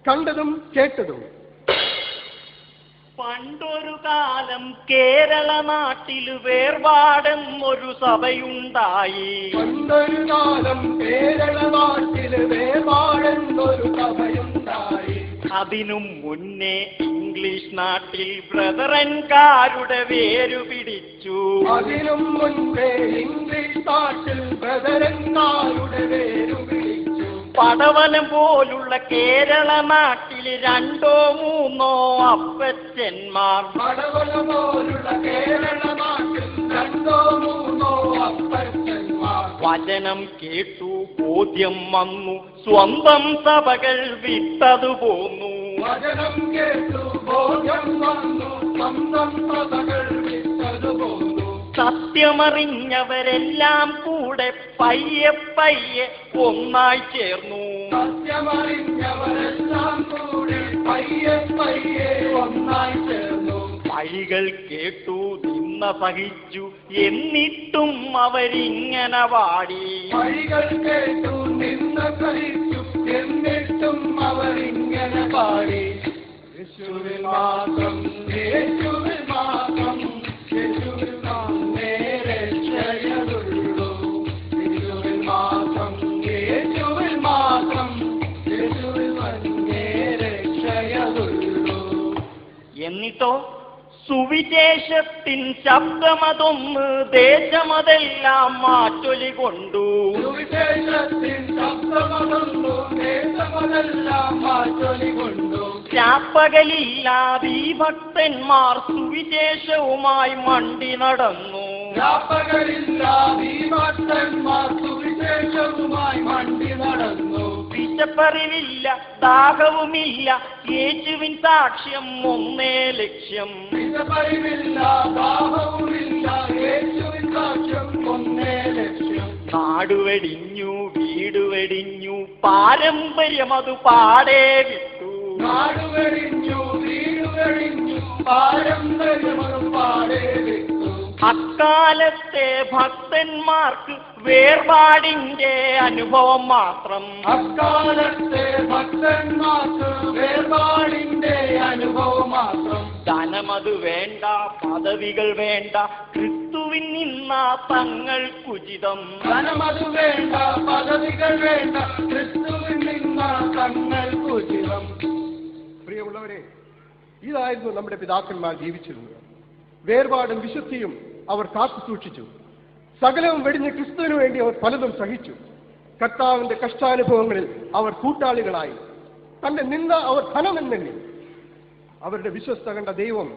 കണ്ടതും കേട്ടതും. പണ്ടൊരു കാലം കേരള നാട്ടിൽ വേർപാടെന്നൊരു സഭയുണ്ടായി. പണ്ടൊരു കാലം കേരള നാട്ടിൽ വേർപാടെന്നൊരു സഭയുണ്ടായി. അതിനും മുന്നേ ഇംഗ്ലീഷ് നാട്ടിൽ ബ്രദറൻകാരുടെ വേരു പിടിച്ചു. അതിനും മുൻപേ ഇംഗ്ലീഷ് നാട്ടിൽ ബ്രദറൻകാരുടെ വേരു പിടിച്ചു. പടവലം പോലുള്ള കേരള നാട്ടിൽ 2 3 അപ്പച്ചന്മാർ. പടവലം പോലുള്ള കേരള നാട്ടിൽ 2 3 അപ്പച്ചന്മാർ. വചനം കേട്ടു ബോധ്യം വന്നു, സ്വന്തം സഭകൾ വിട്ടതു പോന്നു. വചനം കേട്ടു ബോധ്യം വന്നു, സ്വന്തം സഭകൾ വിട്ടതു പോന്നു. സത്യമറിഞ്ഞവരെല്ലാം കൂടെ പയ്യെ പയ്യെ ഒന്നായി ചേർന്നു. സത്യമറിഞ്ഞവരെല്ലാം കൂടെ പയ്യെ പയ്യെ ഒന്നായി ചേർന്നു. വഴികൾ കേട്ടു നിന്ന സഹിച്ചു, എന്നിട്ടും അവരിങ്ങനെ പാടി. വഴികൾ കേട്ടു നിന്ന സഹിച്ചു, എന്നിട്ടും അവരിങ്ങനെ പാടി. യേശുവിൽ മാത്രം, യേശുവിൽ മാത്രം, യേശുവിൽ മാത്രമേ രക്ഷയുള്ളൂ. യേശുവിൽ മാത്രം, യേശുവിൽ മാത്രം, യേശുവിൽ മാത്രമേ രക്ഷയുള്ളൂ. എന്നിട്ടോ സുവിശേഷത്തിൻ ശബ്ദമതൊന്ന് ദേശമതെല്ലാം മാറ്റൊലി കൊണ്ടു. സുവിശേഷത്തിൻ ശബ്ദമതൊന്നു ദേശമതെല്ലാം മാറ്റൊലി കൊണ്ടു. രാപ്പകലില്ലാതെ ഈ ഭക്തന്മാർ സുവിശേഷവുമായി മണ്ടി നടന്നു. രാപ്പകലില്ലാതെ ഈ ഭക്തന്മാർ സുവിശേഷവുമായി മണ്ടി നടന്നു. വിശപ്പറിവില്ല, ദാഹവുമില്ല, യേശുവിൻ സാക്ഷ്യം ഒന്നേ ലക്ഷ്യം. വിശപ്പറിവില്ല, ദാഹവുമില്ല, യേശുവിൻ സാക്ഷ്യം ഒന്നേ ലക്ഷ്യം. നാടുവെടിഞ്ഞു, വീടുവെടിഞ്ഞു, പാരമ്പര്യം അത് പാടേ വിട്ടു. നാടുവെടിഞ്ഞു, വീടുവെടിഞ്ഞു, പാരമ്പര്യം അത് പാടേ വിട്ടു. അക്കാലത്തെ ഭക്തന്മാർക്ക് വേർപാടിന്റെ അനുഭവം മാത്രം. അക്കാലത്തെ ഭക്തന്മാർക്ക് വേർപാടിന്റെ അനുഭവം മാത്രം. ധനമത് വേണ്ട, പദവികൾ വേണ്ട, ക്രിസ്തുവിൻ നിന്ന തങ്ങൾക്കുചിതം. ധനമത് വേണ്ട, പദവികൾ വേണ്ട, ക്രിസ്തുവിൽ നിന്ന തങ്ങൾക്കുചിതം. പ്രിയമുള്ളവരെ, ഇതായിരുന്നു നമ്മുടെ പിതാക്കന്മാർ ജീവിച്ചിരുന്നത്. വേർപാടും വിശുദ്ധിയും അവർ കാത്തു സൂക്ഷിച്ചു. സകലവും വെടിഞ്ഞ് ക്രിസ്തുവിനു വേണ്ടി അവർ പലതും സഹിച്ചു. കർത്താവിന്റെ കഷ്ടാനുഭവങ്ങളിൽ അവർ കൂട്ടാളികളായി. തന്റെ നിന്ന അവർ ധനമെന്നെണ്ണി. അവരുടെ വിശ്വസ്ത കണ്ട ദൈവം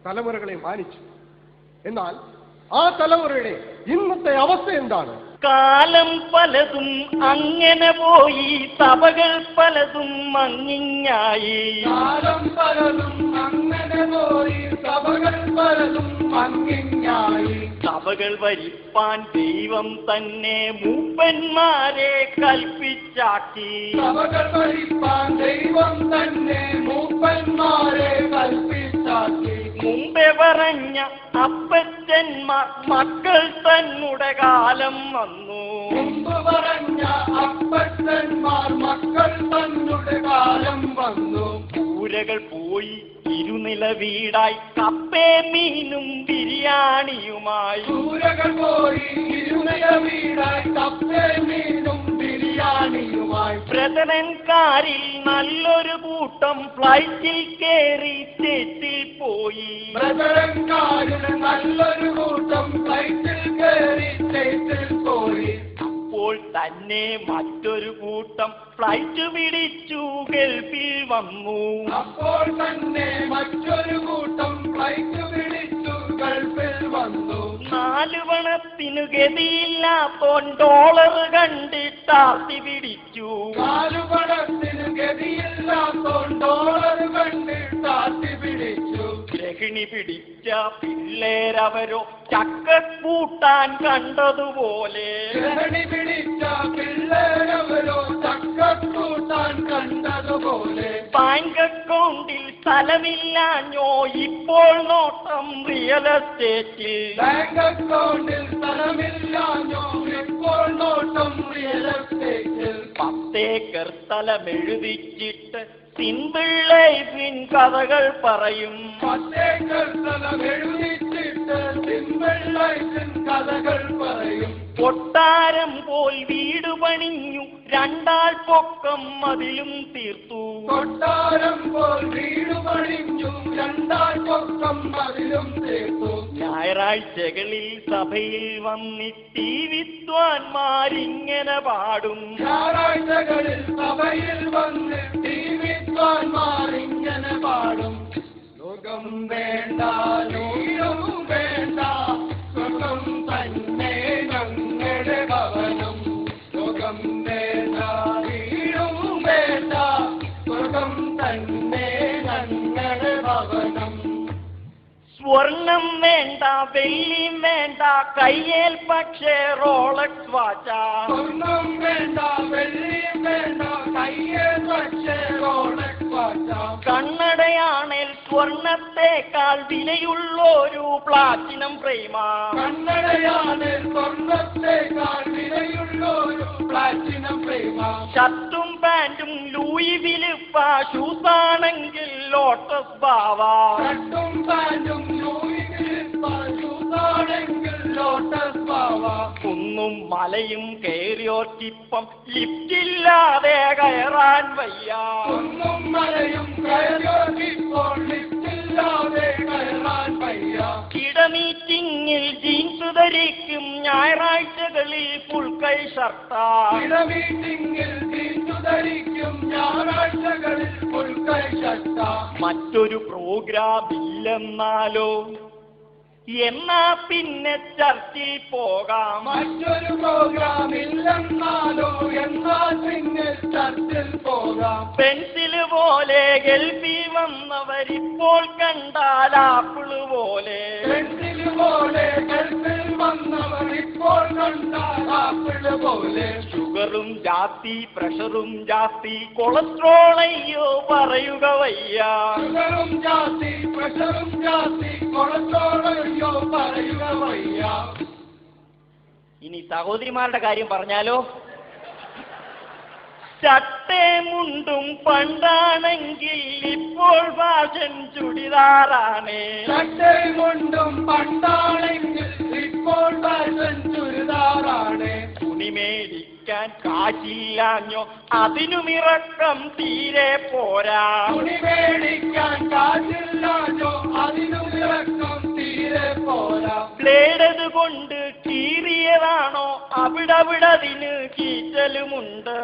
തലമുറകളെ മാനിച്ചു. എന്നാൽ ആ തലമുറയുടെ ഇന്നത്തെ അവസ്ഥ എന്താണ്? കാലം പലതും അങ്ങനെ പോയി, സഭകൾ പലതും മങ്ങിങ്ങായി. കാലം പലതും അങ്ങനെ പോയി, സഭകൾ പലതും മങ്ങിങ്ങായി. സഭകൾ ഭരിപ്പാൻ ദൈവം തന്നെ മൂപ്പന്മാരെ കൽപ്പിച്ചാക്കി. സഭകൾ ഭരിപ്പാൻ ദൈവം തന്നെ മൂപ്പന്മാരെ കൽപ്പിച്ചാക്കി. മുമ്പേ പറഞ്ഞ അപ്പച്ചന്മാർ മക്കൾ തന്നുടെ കാലം വന്നു. മുമ്പ് പറഞ്ഞ അപ്പച്ചന്മാർ മക്കൾ തന്നുടെ കാലം വന്നു. കൂരകൾ പോയി ഇരുനില വീടായി, കപ്പേ മീനും ബിരിയാണിയുമായി. കൂരകൾ പോയി ഇരുനില വീടായി, കപ്പേ മീനും ബിരിയാണിയുമായി. ബ്രദറൻകാരിൽ നല്ലൊരു കൂട്ടം ഫ്ലൈറ്റിൽ കേറി സ്റ്റേറ്റിൽ പോയി. ബ്രദറൻകാരിൽ നല്ലൊരു കൂട്ടം ഫ്ലൈറ്റിൽ കേറി സ്റ്റേറ്റിൽ പോയി. അപ്പോൾ തന്നെ മറ്റൊരു കൂട്ടം ഫ്ലൈറ്റ് പിടിച്ചു ഗൾഫിൽ വന്നു. അപ്പോൾ തന്നെ മറ്റൊരു കൂട്ടം ഫ്ലൈറ്റ് പിടിച്ചു ഗൾഫിൽ വന്നു. 4 പണത്തിനു ഗതിയില്ലാത്തോൻ ഡോളർ കണ്ടിട്ടാർത്തി പിടിച്ചു. 4 പണത്തിനു ഗതിയില്ലാത്തോൻ ഡോളർ കണ്ടിട്ടാർത്തി പിടിച്ചു. ഗ്രഹിണി പിടിച്ച പിള്ളേരവരോ ചക്കക്കൂട്ടാൻ കണ്ടതുപോലെ. ഗ്രഹിണി പിടിച്ച പിള്ളേരവരോ ചക്കക്കൂട്ടാൻ കണ്ടതുപോലെ. ബാങ്ക് അക്കൗണ്ടിൽ സ്ഥലമില്ലാഞ്ഞോ ഇപ്പോൾ നോട്ടം റിയൽ എസ്റ്റേറ്റിൽ. ബാങ്ക് അക്കൗണ്ടിൽ സ്ഥലമില്ലാഞ്ഞോ ഇപ്പോൾ നോട്ടം റിയൽ എസ്റ്റേറ്റിൽ. 10 ഏക്കർ സ്ഥലമെഴുതിച്ചിട്ട് കഥകൾ പറയും. കഥകൾ പറയും. കൊട്ടാരം പോൽ വീട് പണിഞ്ഞു, രണ്ടാൾ പൊക്കം മതിലും തീർത്തു. കൊട്ടാരം പോൽ വീട് പണിഞ്ഞു, രണ്ടാൾ പൊക്കം മതിലും തീർത്തു. ഞായറാഴ്ചകളിൽ സഭയിൽ വന്നിട്ട് വിദ്വാൻമാരിങ്ങനെ പാടും. ഞായറാഴ്ചകളിൽ സഭയിൽ വന്നിട്ട് വിദ്വാൻമാരിങ്ങനെ പാടും. ലോകം വേണ്ട, ലോകം വേണ്ട, സുഖം തന്നെ ഞങ്ങളുടെ ഭവനം. ലോകം വേണ്ട, വീടും വേണ്ട, സുഖം തന്നെ ഞങ്ങളുടെ ഭവനം. സ്വർണം വേണ്ട, വെള്ളിയും വേണ്ട, കയ്യേൽ പക്ഷേ റോളക്സ് വാച്ച. സ്വർണം വേണ്ട, വെള്ളിയും വേണ്ട, കയ്യേൽ പക്ഷേ റോളക്സ് വാച്ച. കണ്ണടയാണേൽ സ്വർണത്തെക്കാൾ വിലയുള്ളൊരു പ്ലാറ്റിനം പ്രേമ. കണ്ണടയാണേൽ സ്വർണത്തെക്കാൾ വിലയുള്ളൊരു പ്ലാറ്റിനം പ്രേമ. ഷർട്ടും പാൻറ്റും ലൂയി ഫിലിപ്പ, ഷൂസാണെങ്കിൽ ലോട്ടസ് ബാവ. ഷർട്ടും പാൻറ്റും ലൂയി ഫിലിപ്പ, ഷൂസാണെങ്കിൽ ലോട്ടസ് ബാവ. കുന്നും മലയും കയറിയോർക്കിപ്പം ലിഫ്റ്റില്ലാതെ കയറാൻ വയ്യ. കുന്നും മലയും കയറിയോർക്കിപ്പോൾ ലിഫ്റ്റില്ലാതെ കയറാൻ വയ്യ. കിടമീറ്റിങ്ങിൽ ജീൻസ് ധരിക്കും, ഞായറാഴ്ചകളിൽ ഫുൾ കൈ ഷർട്ടാ. കിടമീറ്റിങ്ങിൽ ജീൻസ് ധരിക്കും, ഞായറാഴ്ചകളിൽ ഫുൾ കൈ ഷർട്ടാ. മറ്റൊരു പ്രോഗ്രാം ഇല്ലെന്നാലോ, എന്നാ പിന്നെ ചർച്ചിൽ പോകാം. മറ്റൊരു പ്രോഗ്രാം ഇല്ലെന്നാലോ, എന്നാൽ പിന്നെ ചർച്ചിൽ പോകാം. പെൻസില് പോലെ ഗൾഫിൽ വന്നവരിപ്പോൾ കണ്ടാൽ ആപ്പിള് പോലെ. പെൻസില് പോലെ ഗൾഫിൽ വന്നവർ ഇപ്പോൾ കണ്ടാൽ ആപ്പിള് പോലെ. ഷുഗറും ജാസ്തി, പ്രഷറും ജാസ്തി, കൊളസ്ട്രോൾ അയ്യോ പറയുക വയ്യ. ഷുഗറും ജാസ്തി, പ്രഷറും ജാസ്തി, കൊളസ്ട്രോൾ അയ്യോ പറയുക വയ്യ. ഇനി സഹോദരിമാരുടെ കാര്യം പറഞ്ഞാലോ, ചട്ടേ മുണ്ടും പണ്ടാണെങ്കിൽ ഇപ്പോൾ ഫാഷൻ ചുടിദാറാണേ. ചട്ടേ മുണ്ടും പണ്ടാണെങ്കിൽ ഇപ്പോൾ ഫാഷൻ ചുരിദാറാണ്. തുണി മേടിക്കാൻ കാശില്ലാഞ്ഞോ, അതിനുമിറക്കം തീരെ പോരാ. തുണി മേടിക്കാൻ കാശില്ലാഞ്ഞോ, അതിനുമിറക്കം തീരെ പോരാ. ബ്ലേഡത് കൊണ്ട് കീറിയതാണോ, അവിടവിടതിന് കീറ്റലുമുണ്ട്.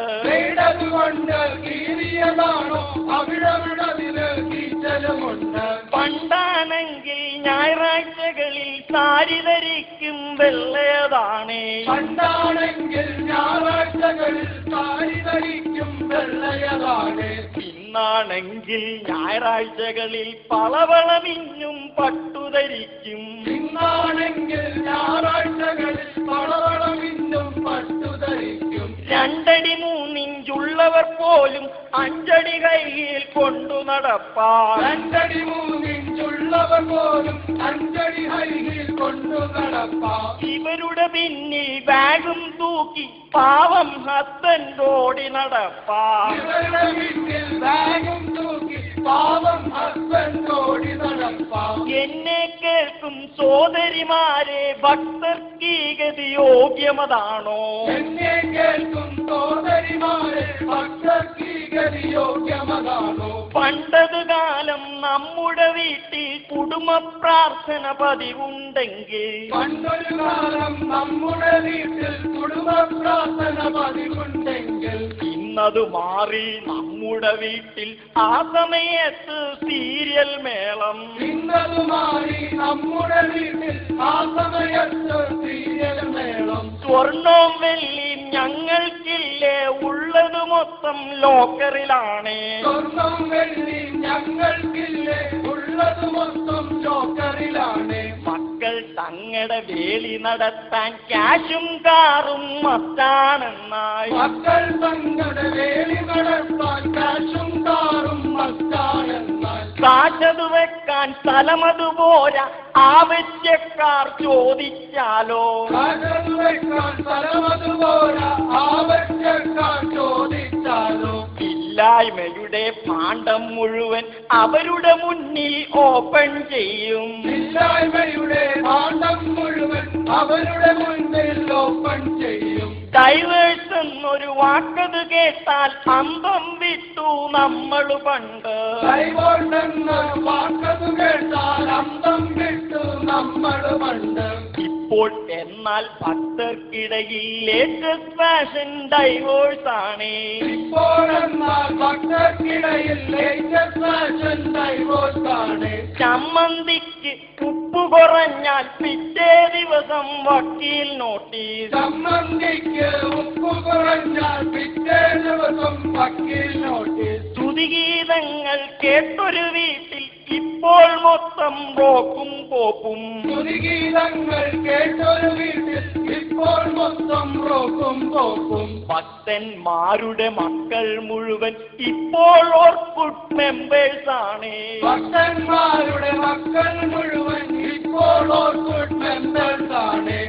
കൊണ്ട് കീറിയതാണോ, അവിടവിടതിന് കീറ്റലുമുണ്ട്. പണ്ടാണെങ്കിൽ ഞായറാഴ്ചകളിൽ സാരി ധരിക്കും, വെള്ളയതാണേ. പണ്ടാണെങ്കിൽ ഞായറാഴ്ചകളിൽ സാരി ധരിക്കും, വെള്ളയതാണ്. ഇന്നാണെങ്കിൽ ഞായറാഴ്ചകളിൽ പളവളമിന്നും പട്ടുധരിക്കും. ഇന്നാണെങ്കിൽ ഞായറാഴ്ചകളിൽ പളവളമിന്നും പട്ടുധരിക്കും. 2 അടി 3 ഇഞ്ചുള്ളവർ പോലും 5 അടി കയ്യിൽ കൊണ്ടു നടപ്പാൻ. 2 അടി 3 ഇഞ്ചുള്ളവർ പോലും 5 അടി കയ്യിൽ കൊണ്ടു നടപ്പാൻ. ഇവരുടെ പിന്നിൽ ബാഗും തൂക്കി പാവം ഹസ്ബൻഡ് ഓടി നടപ്പാൻ. ഇവരുടെ പിന്നിൽ ബാഗും തൂക്കി പാവം ഹസ്ബൻഡ് ഓടി നടപ്പാൻ. എന്നെ കേൾക്കും സോദരിമാരെ, ഭക്തർക്ക് ഈ ഗതി യോഗ്യമതാണോ? എന്നെ കേൾക്കും സോദരിമാരെ, ഭക്തർക്ക് ഈ ഗതി യോഗ്യമതാണോ? പണ്ടത് കാലം നമ്മുടെ വീട്ടിൽ കുടുംബ പ്രാർത്ഥന പതിവുണ്ടെങ്കിൽ, പണ്ടൊരു കാലം നമ്മുടെ വീട്ടിൽ കുടുംബ പ്രാർത്ഥന പതിവുണ്ടെങ്കിൽ, ഇന്നത് മാറി നമ്മുടെ വീട്ടിൽ ആ സമയത്ത് സീരിയൽ മേളം. ഇന്നത് മാറി നമ്മുടെ വീട്ടിൽ ആ സമയത്ത് സീരിയൽ മേളം. സ്വർണവും വെള്ളിയും ഞങ്ങൾക്കില്ലേ, ഉള്ളത് മൊത്തം ലോക്കറിലാണേ. സ്വർണം വെള്ളി ഞങ്ങൾക്കില്ലേ, ഉള്ളത് മൊത്തം ലോക്കറിലാണ്. മക്കൾ തങ്ങളുടെ വേലി നടത്താൻ ക്യാഷും കാറും മസ്റ്റാണെന്നായി. മക്കൾ തങ്ങളുടെ വേലി നടത്താൻ കാശും കാറും മസ്റ്റാണെന്നാൽ, കാശത് വെക്കാൻ സ്ഥലമത് പോരാ, ആവശ്യക്കാർ ചോദിച്ചാലോ. കാശത് വെക്കാൻ സ്ഥലമത് പോരാ, ആവശ്യക്കാർ ചോദിച്ചാലോ. ഇല്ല ഇല്ലായ്മയുടെ ഭാണ്ഡം മുഴുവൻ അവരുടെ മുന്നിൽ ഓപ്പൺ ചെയ്യും. ഇല്ലായ്മയുടെ ഭാണ്ഡം മുഴുവൻ അവരുടെ മുന്നിൽ ഓപ്പൺ ചെയ്യും. ഡൈവേഴ്സ് എന്നൊരു വാക്കത് കേട്ടാൽ അന്തം വിട്ടു നമ്മൾ പണ്ട്. ഡൈവേഴ്സ് എന്ന വാക്കത് കേട്ടാൽ അന്തം വിട്ടു നമ്മൾ പണ്ട്. ഇപ്പോൾ എന്നാൽ ഭക്തർക്കിടയിൽ ലേറ്റസ്റ്റ് ഫാഷൻ ഡൈവോഴ്സ് ആണ്. ഇപ്പോഴെന്നാൽ ഭക്തർക്കിടയിൽ ലേറ്റസ്റ്റ് ഫാഷൻ ഡൈവോഴ്സ് ആണ്. ചമ്മന്തിക്ക് ഉപ്പ് കുറഞ്ഞാൽ പിറ്റേ ദിവസം വക്കീൽ നോട്ടീസ്. ചമ്മന്തിക്ക് ഉപ്പ് കുറഞ്ഞാൽ പിറ്റേ ദിവസം വക്കീൽ നോട്ടീസ്. സ്തുതിഗീതങ്ങൾ കേട്ടൊരു വീട്ടിൽ ഇപ്പോൾ മൊത്തം റോക്കും പോപ്പും. സ്തുതിഗീതങ്ങൾ കേട്ടൊരു വീട്ടിൽ ഇപ്പോൾ മൊത്തം റോക്കും പോപ്പും. ഭക്തന്മാരുടെ മക്കൾ മുഴുവൻ ഇപ്പോൾ ഓർക്കുഡ് മെമ്പേഴ്സ് ആണ്. ഭക്തന്മാരുടെ മക്കൾ മുഴുവൻ ഇപ്പോൾ ഓർക്കുഡ് മെമ്പേഴ്സ് ആണ്.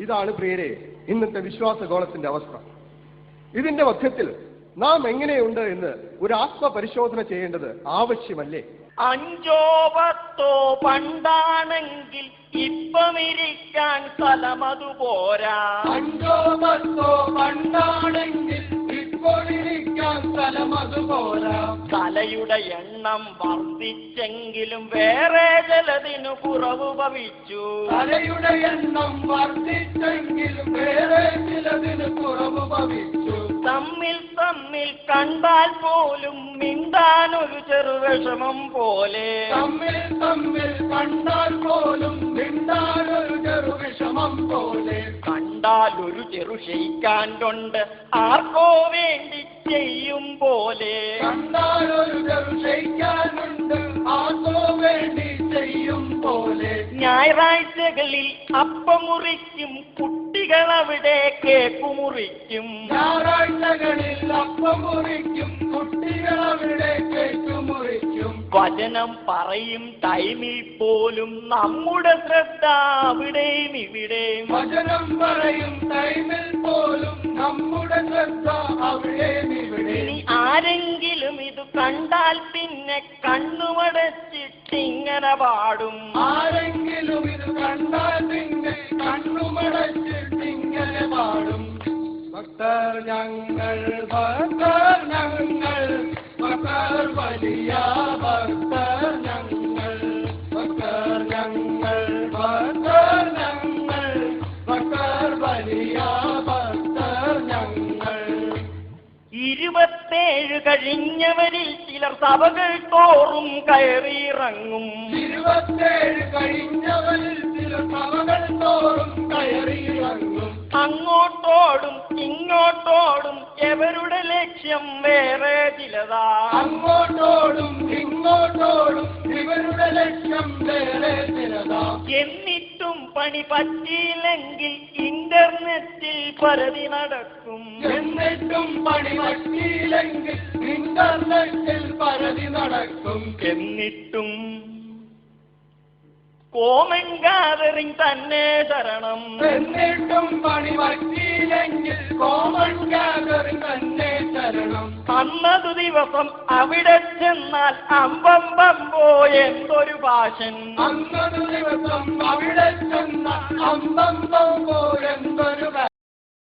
ഇതാണ് പ്രിയരെ ഇന്നത്തെ വിശ്വാസഗോളത്തിന്റെ അവസ്ഥ. ഇതിന്റെ മധ്യത്തിൽ നാം എങ്ങനെയുണ്ട് എന്ന് ഒരു ആത്മപരിശോധന ചെയ്യേണ്ടത് ആവശ്യമല്ലേ? 5 10 പണ്ടാണെങ്കിൽ ഇപ്പമിരിക്കാൻ സ്ഥലമതു പോരാ. 5 10 പണ്ടാണെങ്കിൽ ഇപ്പോൾ ഇരിക്കാൻ സ്ഥലം അതുപോരാ. തലയുടെ എണ്ണം വർദ്ധിച്ചെങ്കിലും വേറെ ചിലതിനു കുറവ് ഭവിച്ചു. തലയുടെ എണ്ണം വർദ്ധിച്ചെങ്കിലും വേറെ ചിലതിന് കുറവ് ഭവിച്ചു. തമ്മിൽ കണ്ടാൽ പോലും മിണ്ടാനൊരു ചെറുവിഷമം പോലെ. തമ്മിൽ കണ്ടാൽ പോലും മിണ്ടാനൊരു ചെറുവിഷമം പോലെ. കണ്ടാൽ ഒരു ചെറു ക്ഷയിക്കാൻ കൊണ്ട് ആർക്കോ വേണ്ടി ചെയ്യും പോലെ. കണ്ടാൽ ഒരു ചെറു ക്ഷയിക്കാനുണ്ട് ആർക്കോ വേണ്ടി ചെയ്യും പോലെ. ഞായറാഴ്ചകളിൽ അപ്പം മുറിക്കും കുട്ടികളവിടെ കേക്ക് മുറിക്കും. ഞായറാഴ്ചകളിൽ അപ്പം മുറിക്കും കുട്ടികളവിടെ കേക്ക് മുറിക്കും. വചനം പറയും ടൈമിൽ പോലും നമ്മുടെ ശ്രദ്ധ അവിടെയും ഇവിടെയും. വചനം പറയും ടൈമിൽ പോലും നമ്മുടെ ശ്രദ്ധ അവിടെയും ഇവിടെയും. ഇനി ആരെങ്കിലും ഇത് കണ്ടാൽ പിന്നെ കണ്ണുമടച്ചിട്ടിങ്ങനെ പാടും. ആരെങ്കിലും ഇത് കണ്ടാൽ പിന്നെ കണ്ണുമടച്ചിട്ടിങ്ങനെ പാടും. ഭക്തർ ഞങ്ങൾ ഭക്തർ ഞങ്ങൾ ഭക്തർ വലിയ ഭക്തർ ഞങ്ങൾ ഭക്തർ ഞങ്ങൾ ഭക്തർ ഞങ്ങൾ ഭക്തർ വലിയ ഭക്തർ ഞങ്ങൾ. 27 കഴിഞ്ഞവരിൽ ചിലർ സഭകൾ തോറും കയറിയിറങ്ങും. 27 കഴിഞ്ഞവരിൽ ചിലർ സഭകൾ തോറും കയറിയിറങ്ങും. അങ്ങോട്ടോടും ഇങ്ങോട്ടോടും എവരുടെ ലക്ഷ്യം വേറെ ചിലതാ. അങ്ങോട്ടോടും ഇങ്ങോട്ടോടും ഇവരുടെ ലക്ഷ്യം വേറെ ചിലതാ. എന്നിട്ടും പണി പറ്റിയില്ലെങ്കിൽ ഇന്റർനെറ്റിൽ പരതി നടക്കും. എന്നിട്ടും പണി പറ്റിയില്ലെങ്കിൽ ഇന്റർനെറ്റിൽ പരതി നടക്കും. എന്നിട്ടും കോമൺ ഗാദറിംഗ് തന്നെ ശരണം. എന്നിട്ടും പണി പറ്റിയില്ലെങ്കിൽ കോമൺ ഗാദറിംഗ് തന്നെ ശരണം. അന്നതു ദിവസം അവിടെ ചെന്നാൽ അമ്പമ്പമ്പോ എന്തൊരു ഭാഷൻ. അന്നൊരു ദിവസം അവിടെ ചെന്ന അമ്പം എന്തൊരു